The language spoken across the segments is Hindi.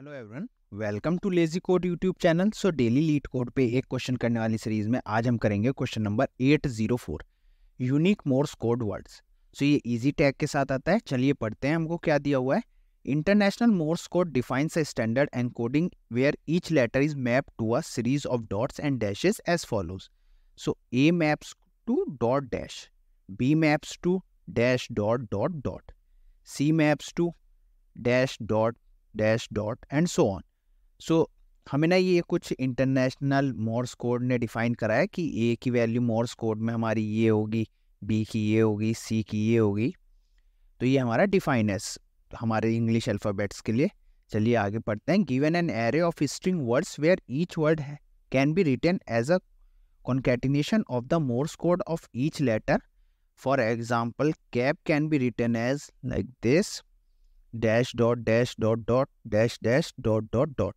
Hello everyone, welcome too lazy code YouTube channel. So daily leet code पे एक क्वेश्चन करने वाली सीरीज में आज हम करेंगे question number 804 unique Morse code words. So ये इजी टैग के साथ आता है। चलिए पढ़ते हैं हमको क्या दिया हुआ है। International Morse code defines a standard encoding where each letter is mapped to a series of dots and dashes as follows. So A maps to dot dash, B maps to dash dot dot dot, C maps to dash dot dash dot and so on. So हमें ना ये कुछ इंटरनेशनल मोर्स कोड ने डिफाइन करा है कि ए की वैल्यू मोर्स कोड में हमारी ये होगी, बी की ये होगी, सी की ये होगी। तो ये हमारा डिफाइन है हमारे इंग्लिश अल्फ़ाबेट्स के लिए। चलिए आगे पढ़ते हैं। Given an array of string words where each word can be written as a concatenation of the Morse code of each letter. For example, cap can be written as like this: dash dot dash dot dot dash dash dot dot dot.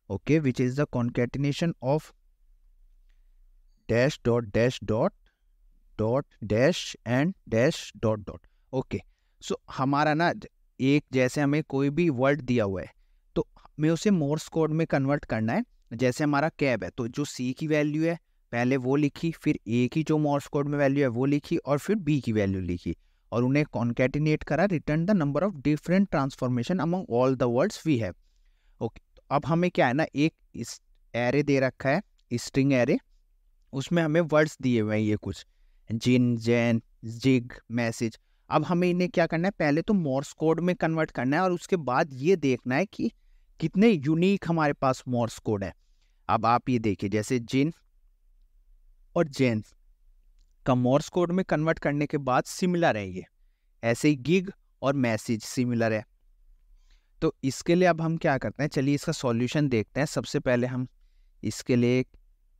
Okay, which is the concatenation of dash dot dash dot dot dash and dash dot dot. Okay, so हमारा ना एक जैसे हमें कोई भी वर्ड दिया हुआ है तो हमें उसे मोर्स कोड में कन्वर्ट करना है। जैसे हमारा कैब है तो जो सी की वैल्यू है पहले वो लिखी, फिर ए की जो मोर्स कोड में वैल्यू है वो लिखी, और फिर बी की वैल्यू लिखी और उन्हें कॉन्केटिनेट करा। Return the number of different transformation among all the words we have. Okay, तो अब हमें क्या है ना, एक इस एरे दे रखा है, स्ट्रिंग एरे, उसमें हमें वर्ड्स दिए हुए हैं ये कुछ, जिन, जैन, जिग, मैसेज। अब हमें इन्हें क्या करना है, पहले तो मोर्स कोड में कन्वर्ट करना है और उसके बाद ये देखना है कि कितने यूनिक हमारे पास मोर्स कोड है। अब आप ये देखिए, जैसे जिन और जैन का मोर्स कोड में कन्वर्ट करने के बाद सिमिलर है ये, ऐसे ही गिग और मैसेज सिमिलर है। तो इसके लिए अब हम क्या करते हैं, चलिए इसका सॉल्यूशन देखते हैं। सबसे पहले हम इसके लिए एक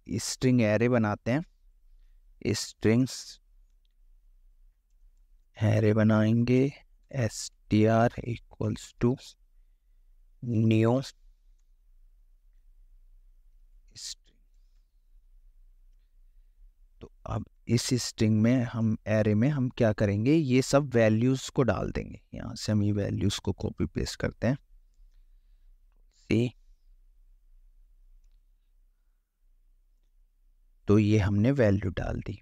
स्ट्रिंग एरे बनाते हैं। स्ट्रिंग्स एरे बनाएंगे, str equals to new string. तो अब इस स्ट्रिंग में हम एरे में हम क्या करेंगे, ये सब वैल्यूज को डाल देंगे। यहाँ से हम ये वैल्यूज को कॉपी पेस्ट करते हैं। सी, तो ये हमने वैल्यू डाल दी।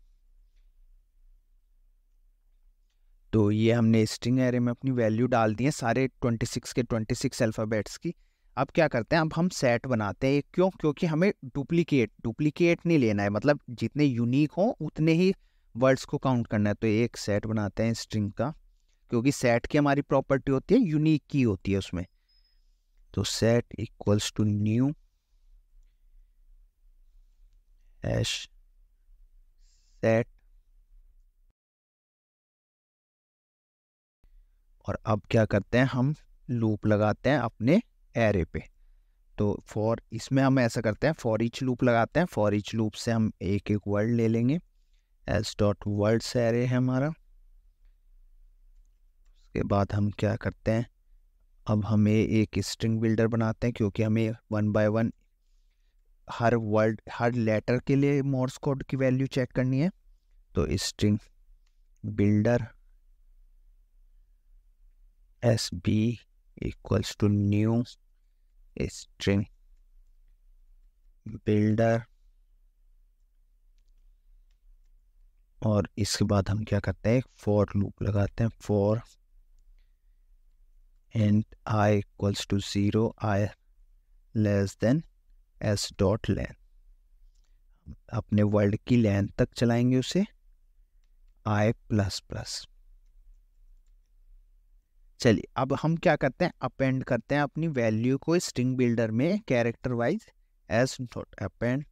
तो ये हमने स्ट्रिंग एरे में अपनी वैल्यू डाल दी है, सारे 26 के 26 अल्फ़ाबेट्स की। अब क्या करते हैं, अब हम सेट बनाते हैं। क्यों? क्योंकि हमें डुप्लीकेट नहीं लेना है, मतलब जितने यूनिक हो उतने ही वर्ड्स को काउंट करना है। तो एक सेट बनाते हैं स्ट्रिंग का, क्योंकि सेट की हमारी प्रॉपर्टी होती है यूनिक की होती है उसमें। तो set equals to new hash set, और अब क्या करते हैं, हम लूप लगाते हैं अपने एरे पे। तो फॉर, इसमें हम ऐसा करते हैं, फॉर ईच लूप लगाते हैं। फॉर ईच लूप से हम एक एक वर्ड ले लेंगे। एस डॉट वर्ड्स एरे है हमारा। उसके बाद हम क्या करते हैं, अब हमें एक स्ट्रिंग बिल्डर बनाते हैं, क्योंकि हमें 1 बाय 1 हर वर्ड, हर लेटर के लिए मोर्स कोड की वैल्यू चेक करनी है। तो string builder S B equals to new string builder, और इसके बाद हम क्या करते हैं, फॉर लूप लगाते हैं। For int I equals to 0, I less than S dot length, अपने वर्ड की लेंथ तक चलाएंगे उसे, आई प्लस प्लस। चलिए अब हम क्या करते हैं, अपेंड करते हैं अपनी वैल्यू को स्ट्रिंग बिल्डर में character wise. S dot append,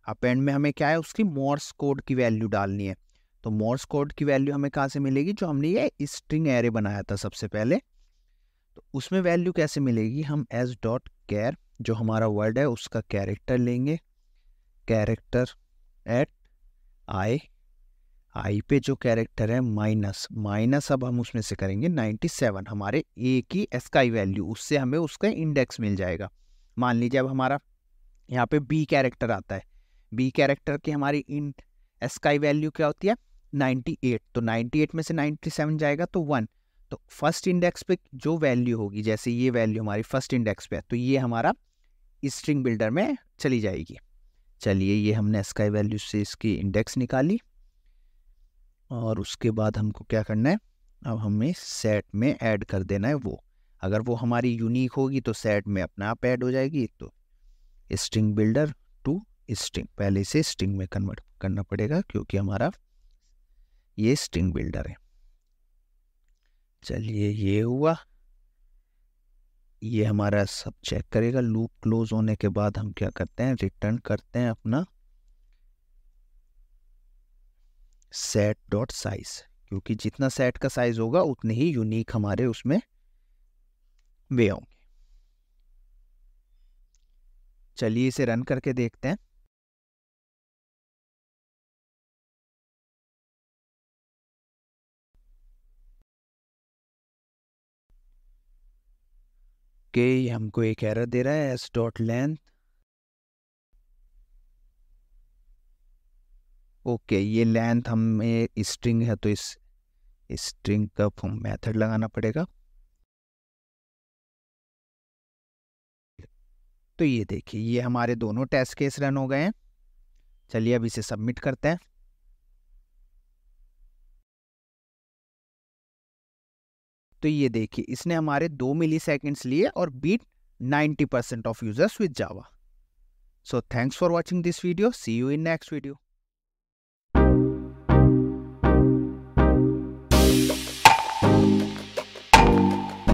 append में हमें क्या है, उसकी मोर्स कोड की वैल्यू डालनी है। तो मोर्स कोड की वैल्यू हमें कहाँ से मिलेगी, जो हमने ये स्ट्रिंग एरे बनाया था सबसे पहले, तो उसमें वैल्यू कैसे मिलेगी, हम एस डॉट कैर, जो हमारा वर्ड है उसका कैरेक्टर लेंगे, कैरेक्टर एट आई पे जो कैरेक्टर है माइनस, अब हम उसमें से करेंगे 97, हमारे ए की स्काई वैल्यू, उससे हमें उसका इंडेक्स मिल जाएगा। मान लीजिए अब हमारा यहाँ पे बी कैरेक्टर आता है, बी कैरेक्टर की हमारी इन स्काई वैल्यू क्या होती है 98, तो 98 में से 97 जाएगा तो 1, तो फर्स्ट इंडेक्स पे जो वैल्यू होगी, जैसे ये वैल्यू हमारी फर्स्ट इंडेक्स पे है, तो ये हमारा स्ट्रिंग बिल्डर में चली जाएगी। चलिए, ये हमने स्काई वैल्यू से इसकी इंडेक्स निकाली और उसके बाद हमको क्या करना है, अब हमें सेट में ऐड कर देना है वो। अगर वो हमारी यूनिक होगी तो सेट में अपने आप ऐड हो जाएगी। तो स्ट्रिंग बिल्डर टू स्ट्रिंग, पहले से स्ट्रिंग में कन्वर्ट करना पड़ेगा क्योंकि हमारा ये स्ट्रिंग बिल्डर है। चलिए, ये हुआ। ये हमारा सब चेक करेगा। लूप क्लोज होने के बाद हम क्या करते हैं, रिटर्न करते हैं अपना सेट डॉट साइज, क्योंकि जितना सेट का साइज होगा उतने ही यूनिक हमारे उसमें वे होंगे। चलिए, इसे रन करके देखते हैं। कि हमको एक एरर दे रहा है, एस डॉट लेंथ। ओके, ये लेंथ हमें स्ट्रिंग है तो इस स्ट्रिंग का मेथड लगाना पड़ेगा। तो ये देखिए, ये हमारे दोनों टेस्ट केस रन हो गए हैं। चलिए, अब इसे सबमिट करते हैं। तो ये देखिए, इसने हमारे 2 मिलीसेकंड्स लिए और beat 90% of users with Java. So thanks for watching this video. See you in next video.